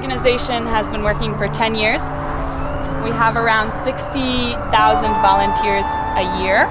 organization has been working for 10 years. We have around 60,000 volunteers a year.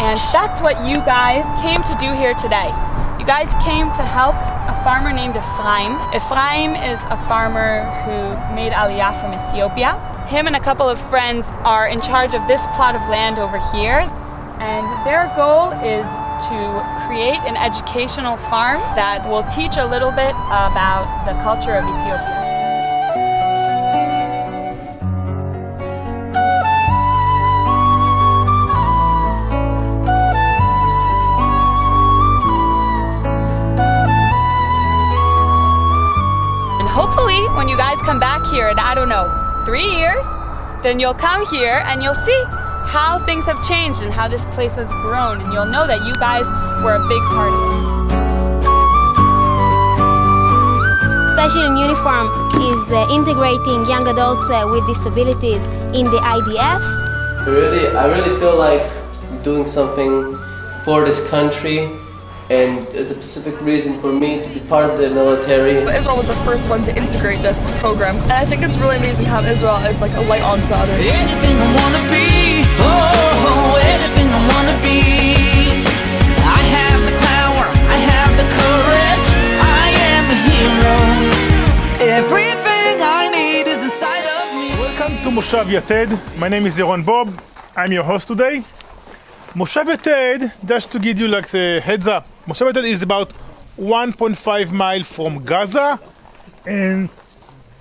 And that's what you guys came to do here today. You guys came to help a farmer named Ephraim. Ephraim is a farmer who made Aliyah from Ethiopia. Him and a couple of friends are in charge of this plot of land over here. And their goal is to create an educational farm that will teach a little bit about the culture of Ethiopia. And hopefully when you guys come back here in, I don't know, 3 years, then you'll come here and you'll see how things have changed and how this place has grown, and you'll know that you guys were a big part of it. Special in Uniform is integrating young adults with disabilities in the IDF. I really feel like doing something for this country, and it's a specific reason for me to be part of the military. Israel was the first one to integrate this program, and I think it's really amazing how Israel is like a light onto the others. Anything I wanna be, anything I wanna be. I have the power, I have the courage, I am a hero. Everything I need is inside of me. Welcome to Moshav Yated. My name is Yaron Bob. I'm your host today. Moshav Yated, just to give you like the heads up, Moshav Yated is about 1.5 miles from Gaza and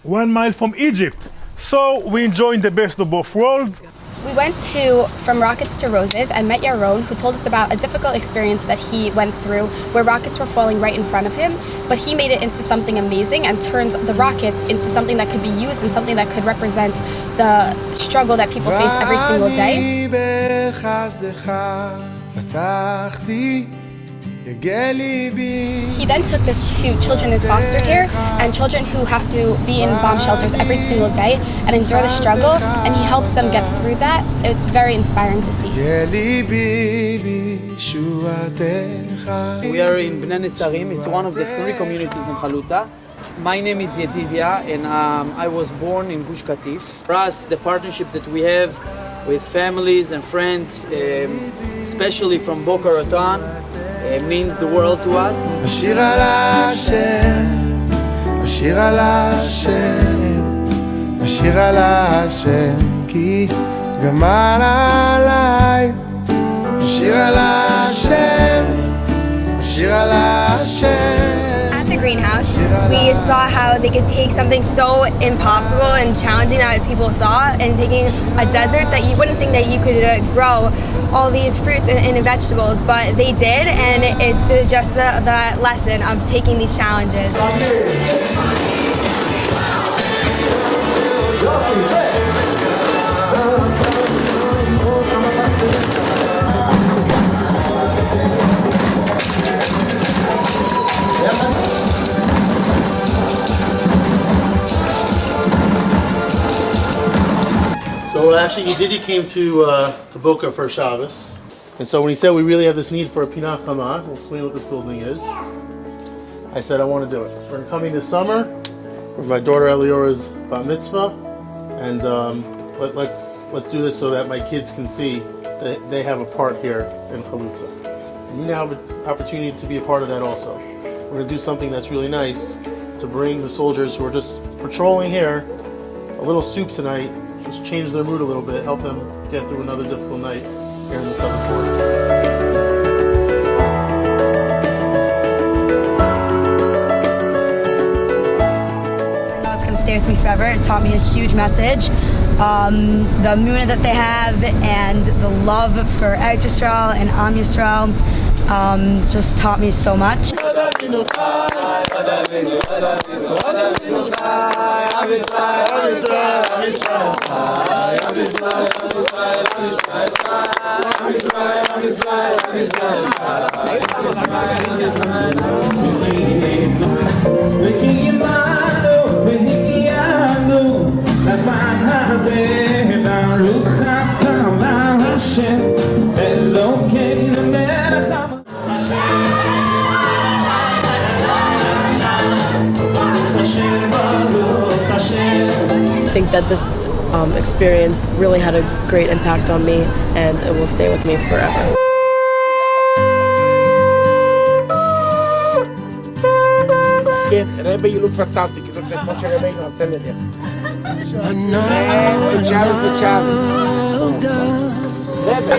1 mile from Egypt. So we enjoyed the best of both worlds. We went from rockets to roses and met Yaron, who told us about a difficult experience that he went through where rockets were falling right in front of him, but he made it into something amazing and turned the rockets into something that could be used and something that could represent the struggle that people face every single day. He then took this to children in foster care and children who have to be in bomb shelters every single day and endure the struggle, and he helps them get through that. It's very inspiring to see. We are in Bnei Netzarim. It's one of the 3 communities in Chalutza. My name is Yedidia, and I was born in Gush Katif. For us, the partnership that we have with families and friends, especially from Boca Raton, means the world to us. השיר על השם, השיר על השם, השיר על השם, כי גמר עליי. השיר על השם, השיר על השם. At the greenhouse, we saw how they could take something so impossible and challenging that people saw, and taking a desert that you wouldn't think that you could grow all these fruits and vegetables, but they did, and it's just the lesson of taking these challenges. So actually, Yedidi came to Boca for Shabbos, and so when he said we really have this need for a Pinah Chama, we'll explain what this building is. I said I want to do it. We're coming this summer for my daughter Eliora's bat mitzvah, and let's do this so that my kids can see that they have a part here in Chalutza. You now have an opportunity to be a part of that also. We're going to do something that's really nice to bring the soldiers who are just patrolling here a little soup tonight. Just change their mood a little bit, help them get through another difficult night here in the southern border. I know it's going to stay with me forever. It taught me a huge message. The emunah that they have and the love for Eretz Yisrael and Am Yisrael just taught me so much. Hashem Baruch think that this experience really had a great impact on me, and it will stay with me forever. Rebbe, you look fantastic. You look like Moshe Rabbeinu, I'm telling you. Good Shabbos, good Shabbos. Rebbe,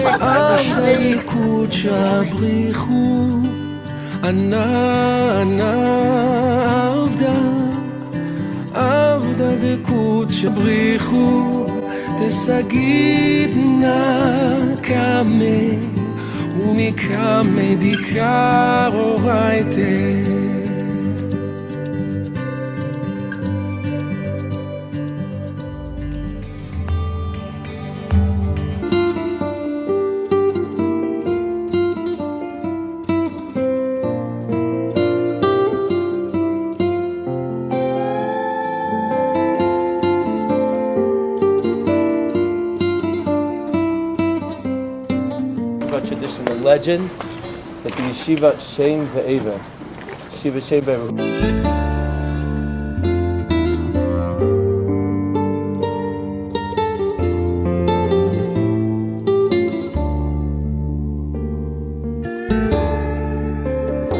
עבדה דקות שבריחו תסגיד נא קמא ומקמא דיקר אורייתא tradition, the legend that the yeshiva Shem Ve'eva, yeshiva Shem Ve'eva.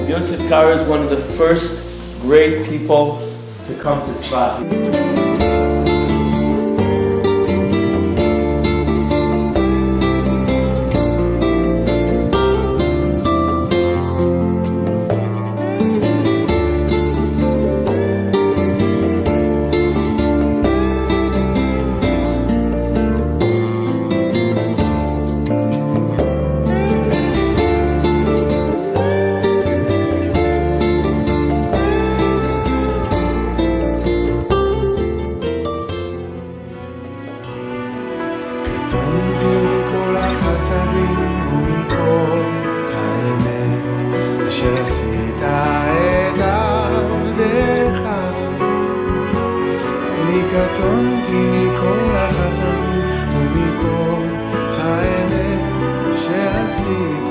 Yosef Karo is one of the first great people to come to Tzfat. קטונתי מכל החסדים ומכל האמת שעשית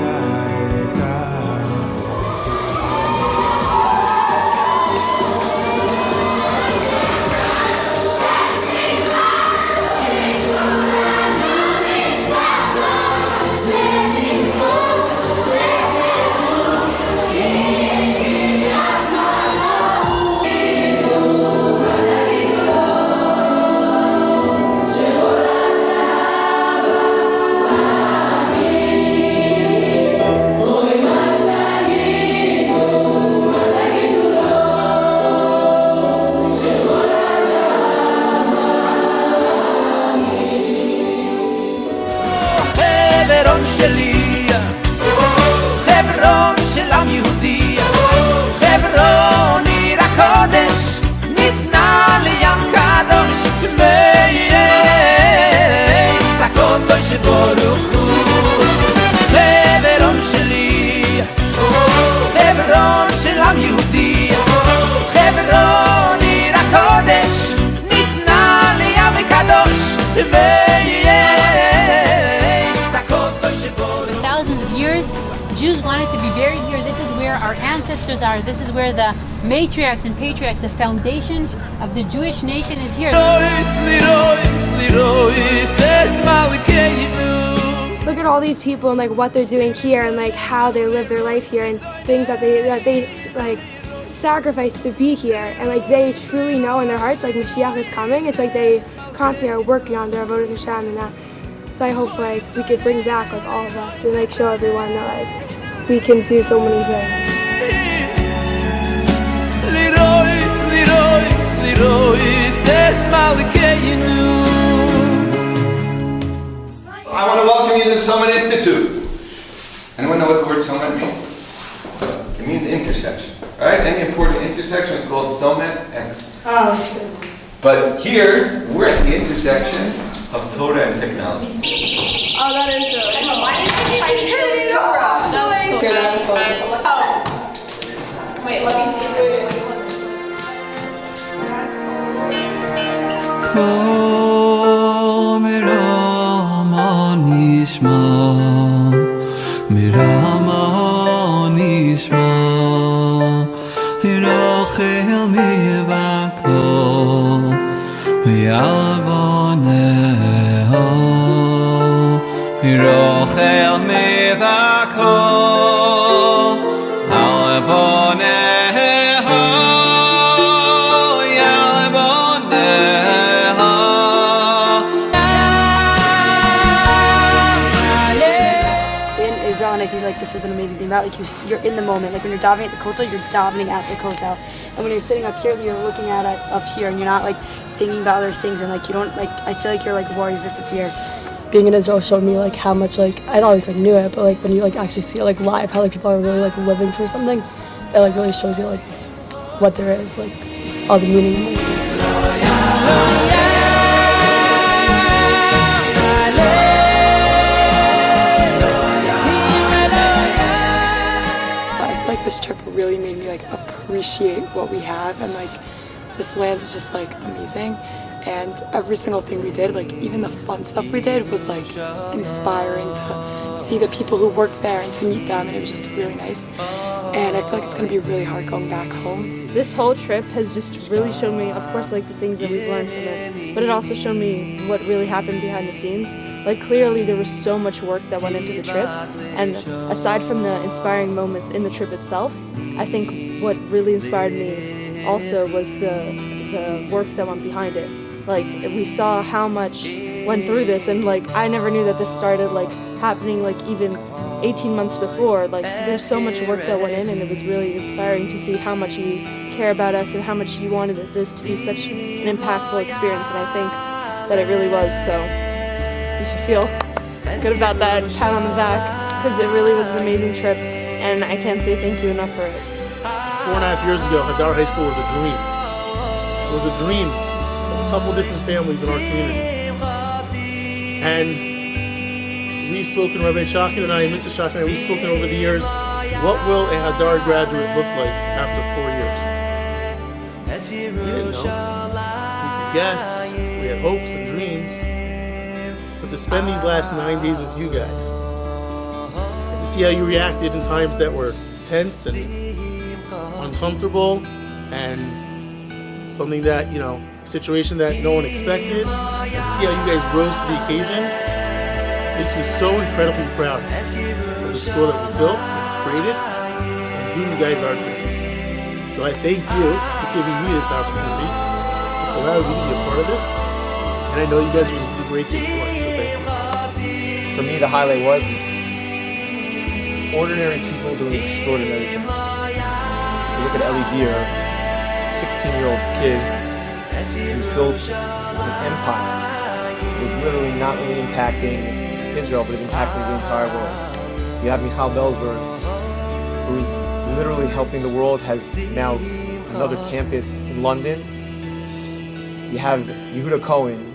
חברון שלי, חברון של עם יהודי, חברון עיר הקודש, ניתנה לים קדוש, מייס הקודש ברוך הוא. חברון שלי, חברון של עם יהודי, חברון עיר הקודש, ניתנה לים קדוש, Jews wanted to be buried here. This is where our ancestors are. This is where the matriarchs and patriarchs, the foundation of the Jewish nation is here. Look at all these people and like what they're doing here and like how they live their life here and things that they like sacrifice to be here, and like they truly know in their hearts like Mashiach is coming. It's like they constantly are working on their avodas Hashem and that. So I hope like we could bring back like all of us and like show everyone that like we can do so many things. I want to welcome you to the Summit Institute. Anyone know what the word summit means? It means intersection. Alright? Any important intersection is called Summit X. Oh, sure. But here, we're at the intersection of Torah and technology. Oh, that is really cool. Why did you turn it over? Good, focus. Oh. Wait, let me see. Kol mirama nishma, mirama nishma, hirachel mi vakol. Yalboneho Rochel Mevako Alboneho Yalboneho. In Israel, and I feel like this is an amazing thing about you're in the moment. Like when you're davening at the kotel, you're davening at the kotel, and when you're sitting up here, you're looking at it up here, and you're not like thinking about other things, and like you don't like. I feel like your like worries disappear. Being in Israel showed me like how much like I'd always like knew it, but like when you like actually see it like live, how like people are really like living for something, it like really shows you like what there is, like all the meaning in it. This trip really made me like appreciate what we have, and like this land is just like amazing, and every single thing we did, like even the fun stuff we did, was like inspiring to see the people who work there and to meet them, and it was just really nice. And I feel like it's going to be really hard going back home. This whole trip has just really shown me, of course, like the things that we've learned from it, but it also showed me what really happened behind the scenes. Like clearly there was so much work that went into the trip, and aside from the inspiring moments in the trip itself, I think what really inspired me also was the work that went behind it. Like we saw how much went through this, and like I never knew that this started like happening like even 18 months before. Like there's so much work that went in, and it was really inspiring to see how much you care about us and how much you wanted this to be such an impactful experience, and I think that it really was. So you should feel good about that pat on the back, because it really was an amazing trip, and I can't say thank you enough for it. 4.5 years ago, Hadar High School was a dream. It was a dream of a couple different families in our community. And we've spoken, Rabbi Shakin and I, and Mr. Shakin and I, we've spoken over the years, what will a Hadar graduate look like after 4 years? We didn't know. We could guess, we had hopes and dreams, but to spend these last 9 days with you guys, to see how you reacted in times that were tense and uncomfortable, and something that, a situation that no one expected, and to see how you guys rose to the occasion, makes me so incredibly proud of the school that we built, created, and who you guys are today. So I thank you for giving me this opportunity, for allowing me to be a part of this, and I know you guys are going to do great things in life, so thank you. For me, the highlight was ordinary people doing extraordinary things. You look at Eli Beer, 16-year-old kid who built an empire. It was literally not only impacting Israel, but it's impacting the entire world. You have Michal Belsberg, who's literally helping the world, has now another campus in London. You have Yehuda Cohen,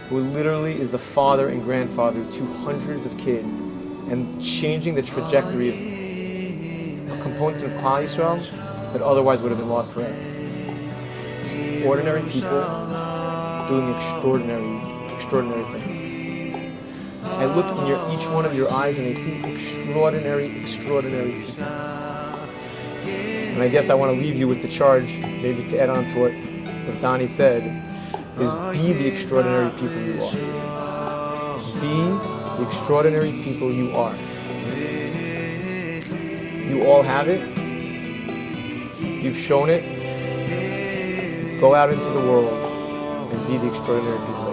who literally is the father and grandfather to hundreds of kids, and changing the trajectory of a component of Klal Yisrael that otherwise would have been lost forever. Ordinary people doing extraordinary things. I look in each one of your eyes and I see extraordinary people. And I guess I want to leave you with the charge, maybe to add on to what Donnie said, is be the extraordinary people you are. Be the extraordinary people you are. You all have it. You've shown it. Go out into the world and be the extraordinary people.